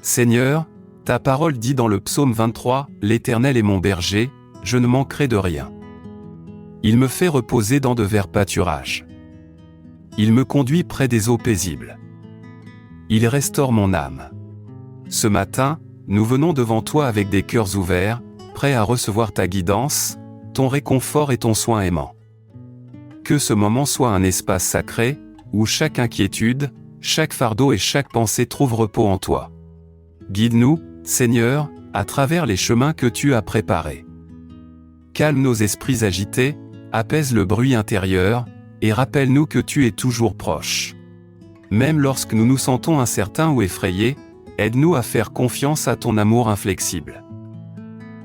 Seigneur, ta parole dit dans le psaume 23, « L'Éternel est mon berger, je ne manquerai de rien. Il me fait reposer dans de verts pâturages. Il me conduit près des eaux paisibles. Il restaure mon âme. » Ce matin, nous venons devant toi avec des cœurs ouverts, prêts à recevoir ta guidance, ton réconfort et ton soin aimant. Que ce moment soit un espace sacré, où chaque inquiétude, chaque fardeau et chaque pensée trouve repos en toi. Guide-nous, Seigneur, à travers les chemins que tu as préparés. Calme nos esprits agités, apaise le bruit intérieur, et rappelle-nous que tu es toujours proche. Même lorsque nous nous sentons incertains ou effrayés, aide-nous à faire confiance à ton amour inflexible.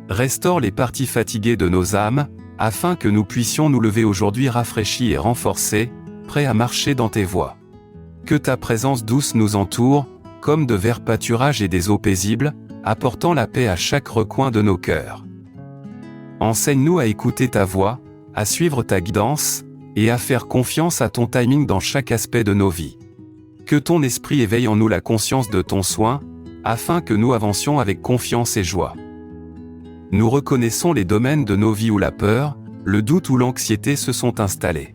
Restaure les parties fatiguées de nos âmes, afin que nous puissions nous lever aujourd'hui rafraîchis et renforcés, prêts à marcher dans tes voies. Que ta présence douce nous entoure, comme de verts pâturages et des eaux paisibles, apportant la paix à chaque recoin de nos cœurs. Enseigne-nous à écouter ta voix, à suivre ta guidance, et à faire confiance à ton timing dans chaque aspect de nos vies. Que ton esprit éveille en nous la conscience de ton soin, afin que nous avancions avec confiance et joie. Nous reconnaissons les domaines de nos vies où la peur, le doute ou l'anxiété se sont installés.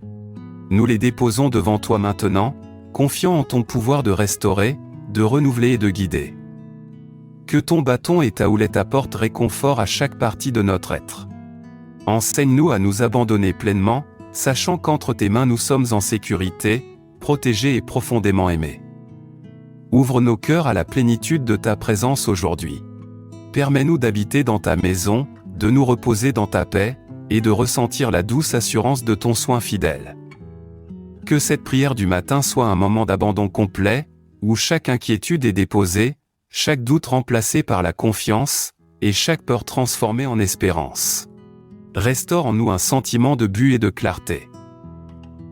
Nous les déposons devant toi maintenant, confiant en ton pouvoir de restaurer, de renouveler et de guider. Que ton bâton et ta houlette apportent réconfort à chaque partie de notre être. Enseigne-nous à nous abandonner pleinement, sachant qu'entre tes mains nous sommes en sécurité, protégés et profondément aimés. Ouvre nos cœurs à la plénitude de ta présence aujourd'hui. Permets-nous d'habiter dans ta maison, de nous reposer dans ta paix, et de ressentir la douce assurance de ton soin fidèle. Que cette prière du matin soit un moment d'abandon complet, où chaque inquiétude est déposée, chaque doute remplacé par la confiance, et chaque peur transformée en espérance. Restaure en nous un sentiment de but et de clarté.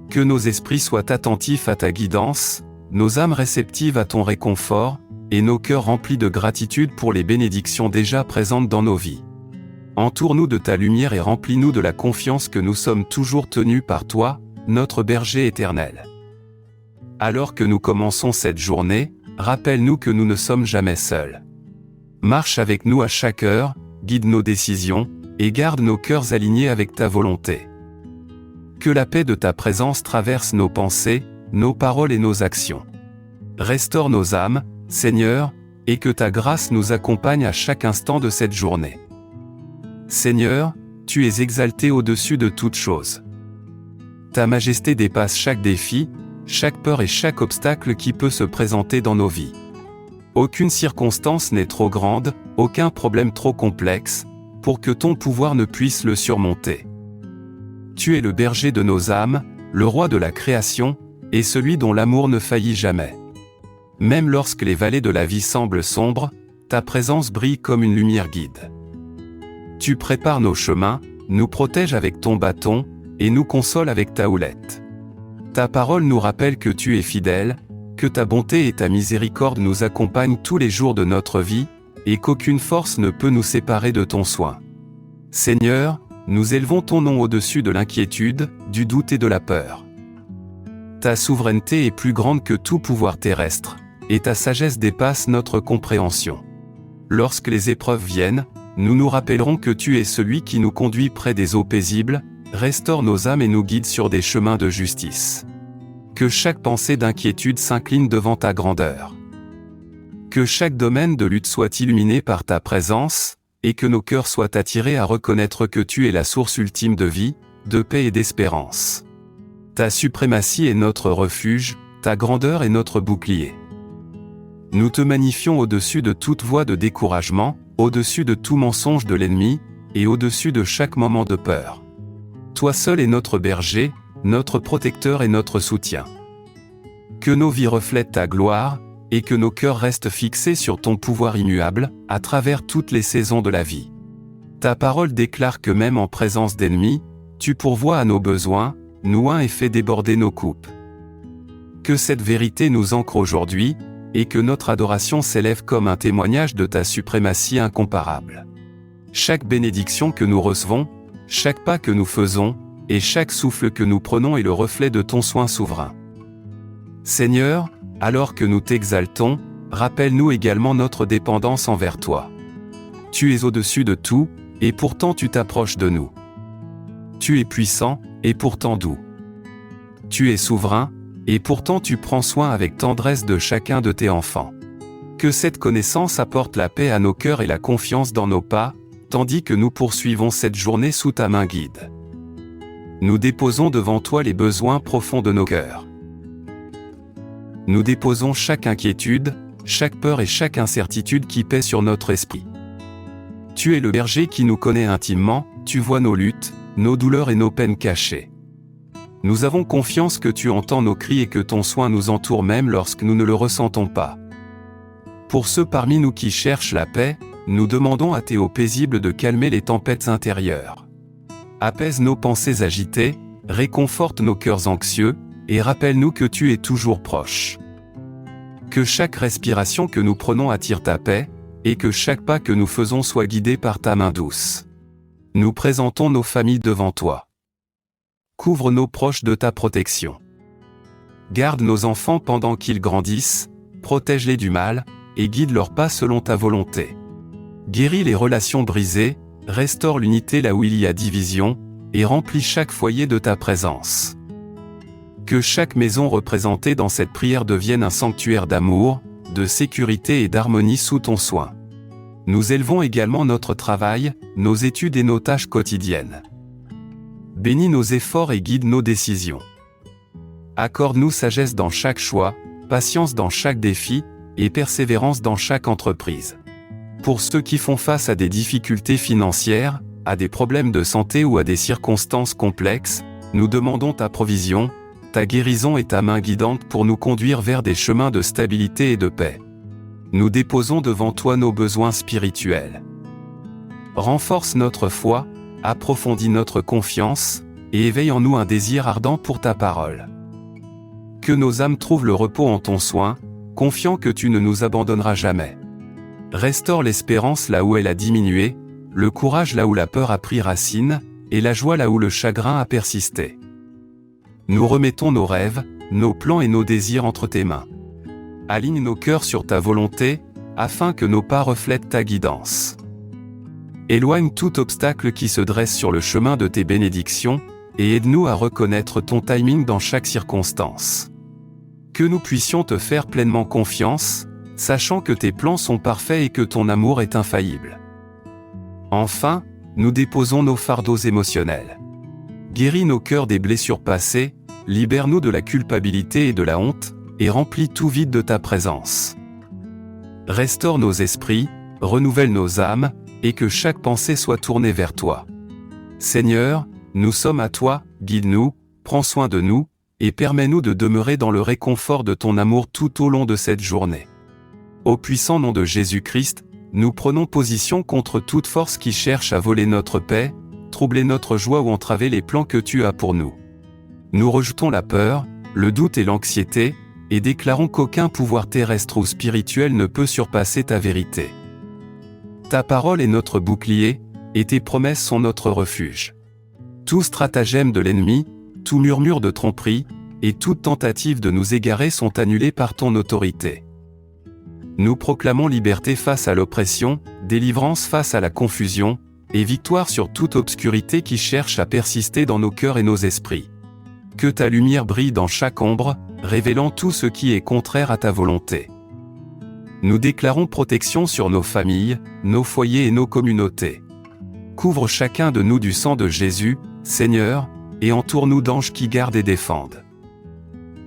Que nos esprits soient attentifs à ta guidance, nos âmes réceptives à ton réconfort, et nos cœurs remplis de gratitude pour les bénédictions déjà présentes dans nos vies. Entoure-nous de ta lumière et remplis-nous de la confiance que nous sommes toujours tenus par toi, notre berger éternel. Alors que nous commençons cette journée, rappelle-nous que nous ne sommes jamais seuls. Marche avec nous à chaque heure, guide nos décisions, et garde nos cœurs alignés avec ta volonté. Que la paix de ta présence traverse nos pensées, nos paroles et nos actions. Restaure nos âmes, Seigneur, et que ta grâce nous accompagne à chaque instant de cette journée. Seigneur, tu es exalté au-dessus de toute chose. Ta majesté dépasse chaque défi, chaque peur et chaque obstacle qui peut se présenter dans nos vies. Aucune circonstance n'est trop grande, aucun problème trop complexe, pour que ton pouvoir ne puisse le surmonter. Tu es le berger de nos âmes, le roi de la création, et celui dont l'amour ne faillit jamais. Même lorsque les vallées de la vie semblent sombres, ta présence brille comme une lumière guide. Tu prépares nos chemins, nous protèges avec ton bâton, et nous consoles avec ta houlette. Ta parole nous rappelle que tu es fidèle, que ta bonté et ta miséricorde nous accompagnent tous les jours de notre vie, et qu'aucune force ne peut nous séparer de ton soin. Seigneur, nous élevons ton nom au-dessus de l'inquiétude, du doute et de la peur. Ta souveraineté est plus grande que tout pouvoir terrestre, et ta sagesse dépasse notre compréhension. Lorsque les épreuves viennent, nous nous rappellerons que tu es celui qui nous conduit près des eaux paisibles, restaure nos âmes et nous guide sur des chemins de justice. Que chaque pensée d'inquiétude s'incline devant ta grandeur. Que chaque domaine de lutte soit illuminé par ta présence, et que nos cœurs soient attirés à reconnaître que tu es la source ultime de vie, de paix et d'espérance. Ta suprématie est notre refuge, ta grandeur est notre bouclier. Nous te magnifions au-dessus de toute voie de découragement, au-dessus de tout mensonge de l'ennemi, et au-dessus de chaque moment de peur. Toi seul est notre berger, notre protecteur et notre soutien. Que nos vies reflètent ta gloire, et que nos cœurs restent fixés sur ton pouvoir immuable, à travers toutes les saisons de la vie. Ta parole déclare que même en présence d'ennemis, tu pourvois à nos besoins, noins et fais déborder nos coupes. Que cette vérité nous ancre aujourd'hui, et que notre adoration s'élève comme un témoignage de ta suprématie incomparable. Chaque bénédiction que nous recevons, chaque pas que nous faisons, et chaque souffle que nous prenons est le reflet de ton soin souverain. Seigneur, alors que nous t'exaltons, rappelle-nous également notre dépendance envers toi. Tu es au-dessus de tout, et pourtant tu t'approches de nous. Tu es puissant, et pourtant doux. Tu es souverain, et pourtant tu prends soin avec tendresse de chacun de tes enfants. Que cette connaissance apporte la paix à nos cœurs et la confiance dans nos pas, tandis que nous poursuivons cette journée sous ta main guide. Nous déposons devant toi les besoins profonds de nos cœurs. Nous déposons chaque inquiétude, chaque peur et chaque incertitude qui pèse sur notre esprit. Tu es le berger qui nous connaît intimement, tu vois nos luttes, nos douleurs et nos peines cachées. Nous avons confiance que tu entends nos cris et que ton soin nous entoure même lorsque nous ne le ressentons pas. Pour ceux parmi nous qui cherchent la paix, nous demandons à Théo paisible de calmer les tempêtes intérieures. Apaise nos pensées agitées, réconforte nos cœurs anxieux, et rappelle-nous que tu es toujours proche. Que chaque respiration que nous prenons attire ta paix, et que chaque pas que nous faisons soit guidé par ta main douce. Nous présentons nos familles devant toi. Couvre nos proches de ta protection. Garde nos enfants pendant qu'ils grandissent, protège-les du mal, et guide leurs pas selon ta volonté. Guéris les relations brisées, restaure l'unité là où il y a division, et remplis chaque foyer de ta présence. Que chaque maison représentée dans cette prière devienne un sanctuaire d'amour, de sécurité et d'harmonie sous ton soin. Nous élevons également notre travail, nos études et nos tâches quotidiennes. Bénis nos efforts et guide nos décisions. Accorde-nous sagesse dans chaque choix, patience dans chaque défi, et persévérance dans chaque entreprise. Pour ceux qui font face à des difficultés financières, à des problèmes de santé ou à des circonstances complexes, nous demandons ta provision, ta guérison et ta main guidante pour nous conduire vers des chemins de stabilité et de paix. Nous déposons devant toi nos besoins spirituels. Renforce notre foi, approfondis notre confiance, et éveille en nous un désir ardent pour ta parole. Que nos âmes trouvent le repos en ton soin, confiant que tu ne nous abandonneras jamais. Restaure l'espérance là où elle a diminué, le courage là où la peur a pris racine, et la joie là où le chagrin a persisté. Nous remettons nos rêves, nos plans et nos désirs entre tes mains. Aligne nos cœurs sur ta volonté, afin que nos pas reflètent ta guidance. Éloigne tout obstacle qui se dresse sur le chemin de tes bénédictions, et aide-nous à reconnaître ton timing dans chaque circonstance. Que nous puissions te faire pleinement confiance, sachant que tes plans sont parfaits et que ton amour est infaillible. Enfin, nous déposons nos fardeaux émotionnels. Guéris nos cœurs des blessures passées, libère-nous de la culpabilité et de la honte, et remplis tout vide de ta présence. Restaure nos esprits, renouvelle nos âmes, et que chaque pensée soit tournée vers toi. Seigneur, nous sommes à toi, guide-nous, prends soin de nous, et permets-nous de demeurer dans le réconfort de ton amour tout au long de cette journée. Au puissant nom de Jésus-Christ, nous prenons position contre toute force qui cherche à voler notre paix, troubler notre joie ou entraver les plans que tu as pour nous. Nous rejetons la peur, le doute et l'anxiété, et déclarons qu'aucun pouvoir terrestre ou spirituel ne peut surpasser ta vérité. Ta parole est notre bouclier, et tes promesses sont notre refuge. Tout stratagème de l'ennemi, tout murmure de tromperie, et toute tentative de nous égarer sont annulés par ton autorité. Nous proclamons liberté face à l'oppression, délivrance face à la confusion, et victoire sur toute obscurité qui cherche à persister dans nos cœurs et nos esprits. Que ta lumière brille dans chaque ombre, révélant tout ce qui est contraire à ta volonté. Nous déclarons protection sur nos familles, nos foyers et nos communautés. Couvre chacun de nous du sang de Jésus, Seigneur, et entoure-nous d'anges qui gardent et défendent.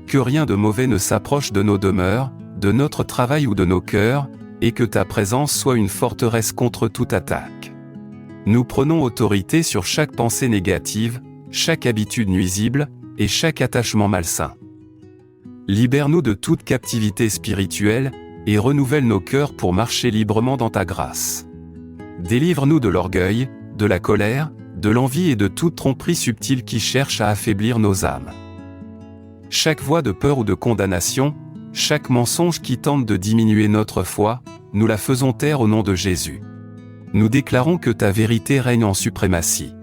Que rien de mauvais ne s'approche de nos demeures, de notre travail ou de nos cœurs, et que ta présence soit une forteresse contre toute attaque. Nous prenons autorité sur chaque pensée négative, chaque habitude nuisible, et chaque attachement malsain. Libère-nous de toute captivité spirituelle, et renouvelle nos cœurs pour marcher librement dans ta grâce. Délivre-nous de l'orgueil, de la colère, de l'envie et de toute tromperie subtile qui cherche à affaiblir nos âmes. Chaque voix de peur ou de condamnation, chaque mensonge qui tente de diminuer notre foi, nous la faisons taire au nom de Jésus. Nous déclarons que ta vérité règne en suprématie.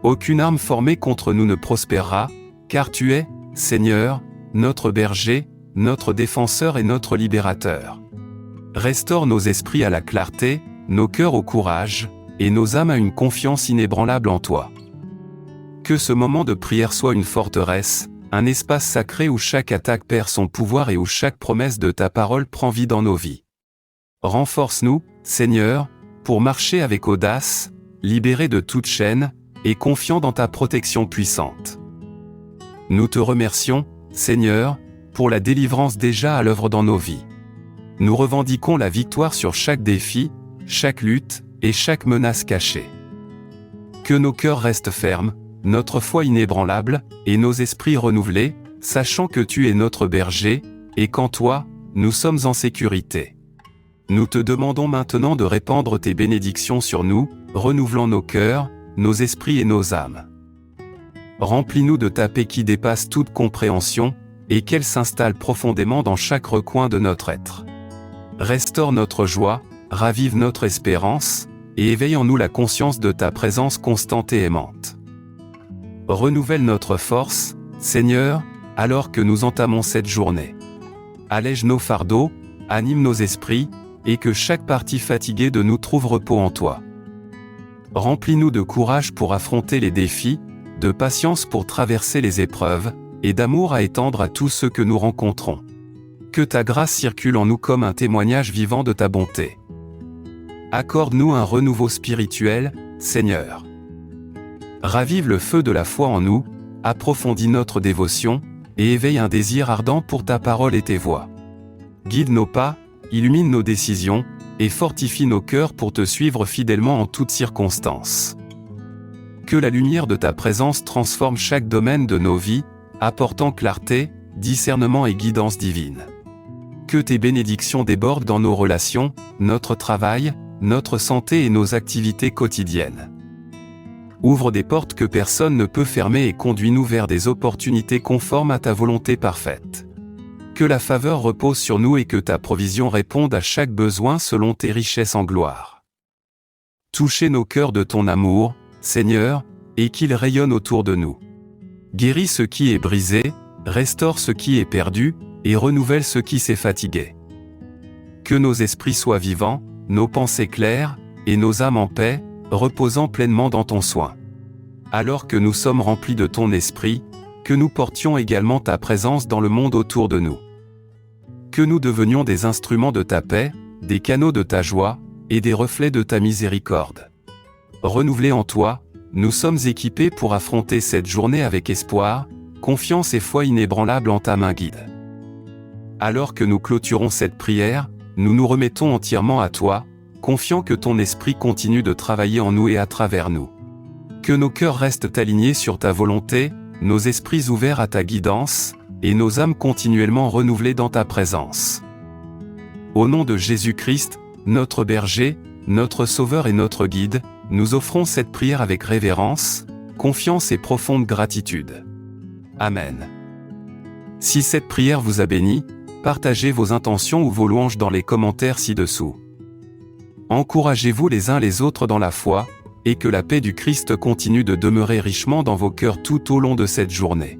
Aucune arme formée contre nous ne prospérera, car tu es, Seigneur, notre berger, notre défenseur et notre libérateur. Restaure nos esprits à la clarté, nos cœurs au courage, et nos âmes à une confiance inébranlable en toi. Que ce moment de prière soit une forteresse, un espace sacré où chaque attaque perd son pouvoir et où chaque promesse de ta parole prend vie dans nos vies. Renforce-nous, Seigneur, pour marcher avec audace, libérés de toute chaîne, et confiants dans ta protection puissante. Nous te remercions, Seigneur, pour la délivrance déjà à l'œuvre dans nos vies. Nous revendiquons la victoire sur chaque défi, chaque lutte, et chaque menace cachée. Que nos cœurs restent fermes, notre foi inébranlable, et nos esprits renouvelés, sachant que tu es notre berger, et qu'en toi, nous sommes en sécurité. Nous te demandons maintenant de répandre tes bénédictions sur nous, renouvelant nos cœurs, nos esprits et nos âmes. Remplis-nous de ta paix qui dépasse toute compréhension, et qu'elle s'installe profondément dans chaque recoin de notre être. Restaure notre joie, ravive notre espérance, et éveille en nous la conscience de ta présence constante et aimante. Renouvelle notre force, Seigneur, alors que nous entamons cette journée. Allège nos fardeaux, anime nos esprits, et que chaque partie fatiguée de nous trouve repos en toi. Remplis-nous de courage pour affronter les défis, de patience pour traverser les épreuves, et d'amour à étendre à tous ceux que nous rencontrons. Que ta grâce circule en nous comme un témoignage vivant de ta bonté. Accorde-nous un renouveau spirituel, Seigneur. Ravive le feu de la foi en nous, approfondis notre dévotion, et éveille un désir ardent pour ta parole et tes voies. Guide nos pas, illumine nos décisions, et fortifie nos cœurs pour te suivre fidèlement en toutes circonstances. Que la lumière de ta présence transforme chaque domaine de nos vies, apportant clarté, discernement et guidance divine. Que tes bénédictions débordent dans nos relations, notre travail, notre santé et nos activités quotidiennes. Ouvre des portes que personne ne peut fermer et conduis-nous vers des opportunités conformes à ta volonté parfaite. Que la faveur repose sur nous et que ta provision réponde à chaque besoin selon tes richesses en gloire. Touchez nos cœurs de ton amour, Seigneur, et qu'ils rayonnent autour de nous. Guéris ce qui est brisé, restaure ce qui est perdu, et renouvelle ce qui s'est fatigué. Que nos esprits soient vivants, nos pensées claires, et nos âmes en paix, reposant pleinement dans ton soin. Alors que nous sommes remplis de ton esprit, que nous portions également ta présence dans le monde autour de nous. Que nous devenions des instruments de ta paix, des canaux de ta joie, et des reflets de ta miséricorde. Renouvelés en toi, nous sommes équipés pour affronter cette journée avec espoir, confiance et foi inébranlable en ta main guide. Alors que nous clôturons cette prière, nous nous remettons entièrement à toi, confiant que ton esprit continue de travailler en nous et à travers nous. Que nos cœurs restent alignés sur ta volonté, nos esprits ouverts à ta guidance, et nos âmes continuellement renouvelées dans ta présence. Au nom de Jésus-Christ, notre berger, notre sauveur et notre guide, nous offrons cette prière avec révérence, confiance et profonde gratitude. Amen. Si cette prière vous a béni, partagez vos intentions ou vos louanges dans les commentaires ci-dessous. Encouragez-vous les uns les autres dans la foi, et que la paix du Christ continue de demeurer richement dans vos cœurs tout au long de cette journée.